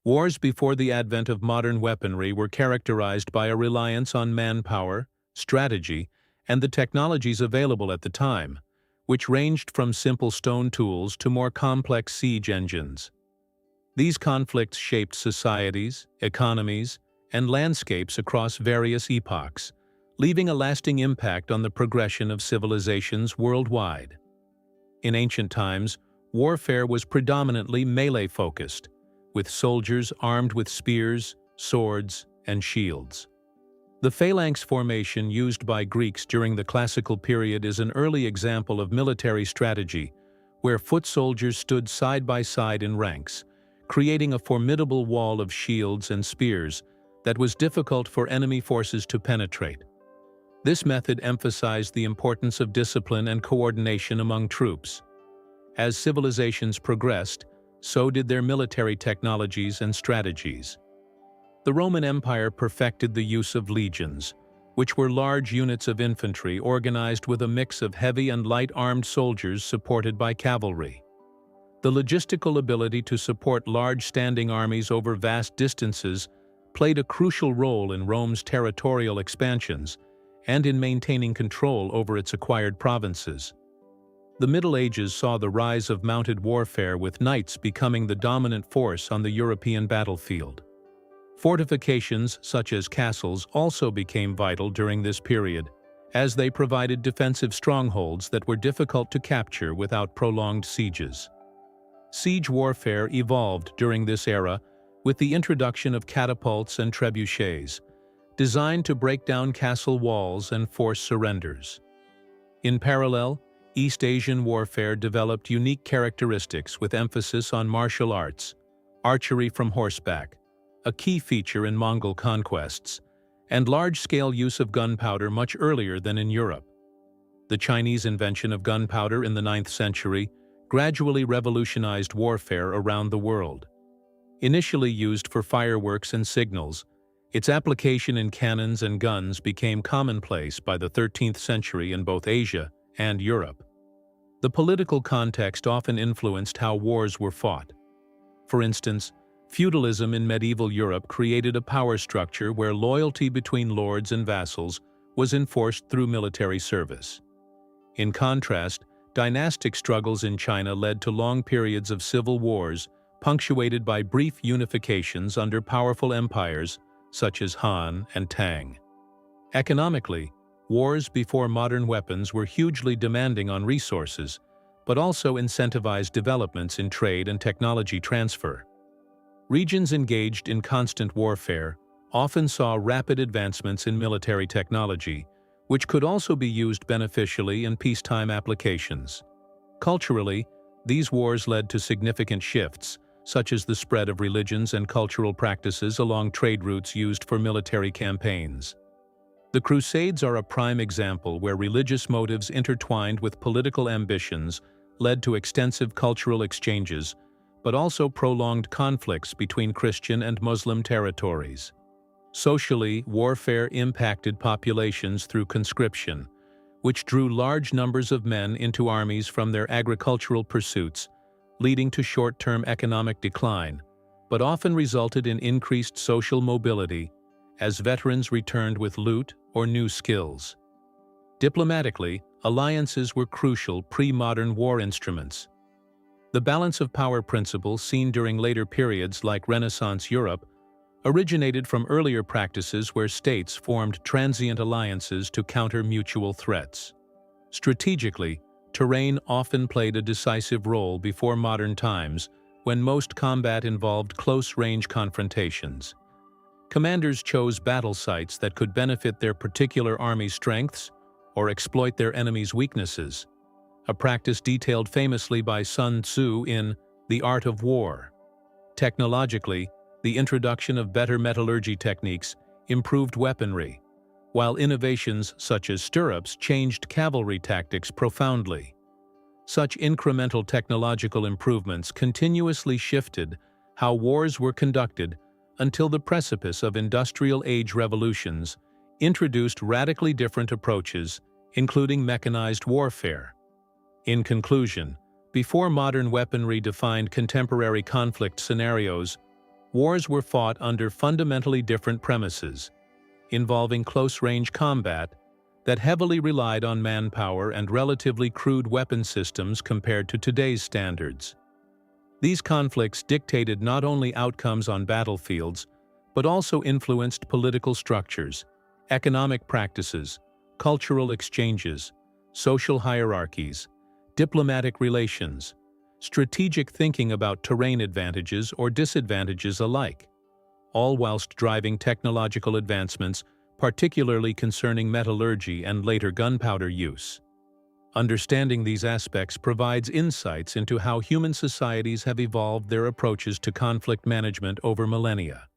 Wars before the advent of modern weaponry were characterized by a reliance on manpower, strategy, and the technologies available at the time, which ranged from simple stone tools to more complex siege engines. These conflicts shaped societies, economies, and landscapes across various epochs, leaving a lasting impact on the progression of civilizations worldwide. In ancient times, warfare was predominantly melee-focused, with soldiers armed with spears, swords, and shields. The phalanx formation used by Greeks during the classical period is an early example of military strategy, where foot soldiers stood side by side in ranks, creating a formidable wall of shields and spears that was difficult for enemy forces to penetrate. This method emphasized the importance of discipline and coordination among troops. As civilizations progressed, so did their military technologies and strategies. The Roman Empire perfected the use of legions, which were large units of infantry organized with a mix of heavy and light armed soldiers supported by cavalry. The logistical ability to support large standing armies over vast distances played a crucial role in Rome's territorial expansions and in maintaining control over its acquired provinces. The Middle Ages saw the rise of mounted warfare, with knights becoming the dominant force on the European battlefield. Fortifications, such as castles, also became vital during this period, as they provided defensive strongholds that were difficult to capture without prolonged sieges. Siege warfare evolved during this era with the introduction of catapults and trebuchets, designed to break down castle walls and force surrenders. In parallel, East Asian warfare developed unique characteristics with emphasis on martial arts, archery from horseback, a key feature in Mongol conquests, and large-scale use of gunpowder much earlier than in Europe. The Chinese invention of gunpowder in the 9th century gradually revolutionized warfare around the world. Initially used for fireworks and signals, its application in cannons and guns became commonplace by the 13th century in both Asia and Europe. The political context often influenced how wars were fought. For instance, feudalism in medieval Europe created a power structure where loyalty between lords and vassals was enforced through military service. In contrast, dynastic struggles in China led to long periods of civil wars, punctuated by brief unifications under powerful empires such as Han and Tang. Economically, wars before modern weapons were hugely demanding on resources, but also incentivized developments in trade and technology transfer. Regions engaged in constant warfare often saw rapid advancements in military technology, which could also be used beneficially in peacetime applications. Culturally, these wars led to significant shifts, such as the spread of religions and cultural practices along trade routes used for military campaigns. The Crusades are a prime example where religious motives intertwined with political ambitions led to extensive cultural exchanges, but also prolonged conflicts between Christian and Muslim territories. Socially, warfare impacted populations through conscription, which drew large numbers of men into armies from their agricultural pursuits, leading to short-term economic decline, but often resulted in increased social mobility as veterans returned with loot or new skills. Diplomatically, alliances were crucial pre-modern war instruments. The balance of power principle seen during later periods like Renaissance Europe originated from earlier practices where states formed transient alliances to counter mutual threats. Strategically, terrain often played a decisive role before modern times, when most combat involved close-range confrontations. Commanders chose battle sites that could benefit their particular army's strengths or exploit their enemy's weaknesses, a practice detailed famously by Sun Tzu in The Art of War. Technologically, the introduction of better metallurgy techniques improved weaponry, while innovations such as stirrups changed cavalry tactics profoundly. Such incremental technological improvements continuously shifted how wars were conducted until the precipice of industrial age revolutions introduced radically different approaches, including mechanized warfare. In conclusion, before modern weaponry defined contemporary conflict scenarios, Wars were fought under fundamentally different premises, involving close-range combat that heavily relied on manpower and relatively crude weapon systems compared to today's standards. These conflicts dictated not only outcomes on battlefields, but also influenced political structures, economic practices, cultural exchanges, social hierarchies, diplomatic relations, strategic thinking about terrain advantages or disadvantages alike, all whilst driving technological advancements, particularly concerning metallurgy and later gunpowder use. Understanding these aspects provides insights into how human societies have evolved their approaches to conflict management over millennia.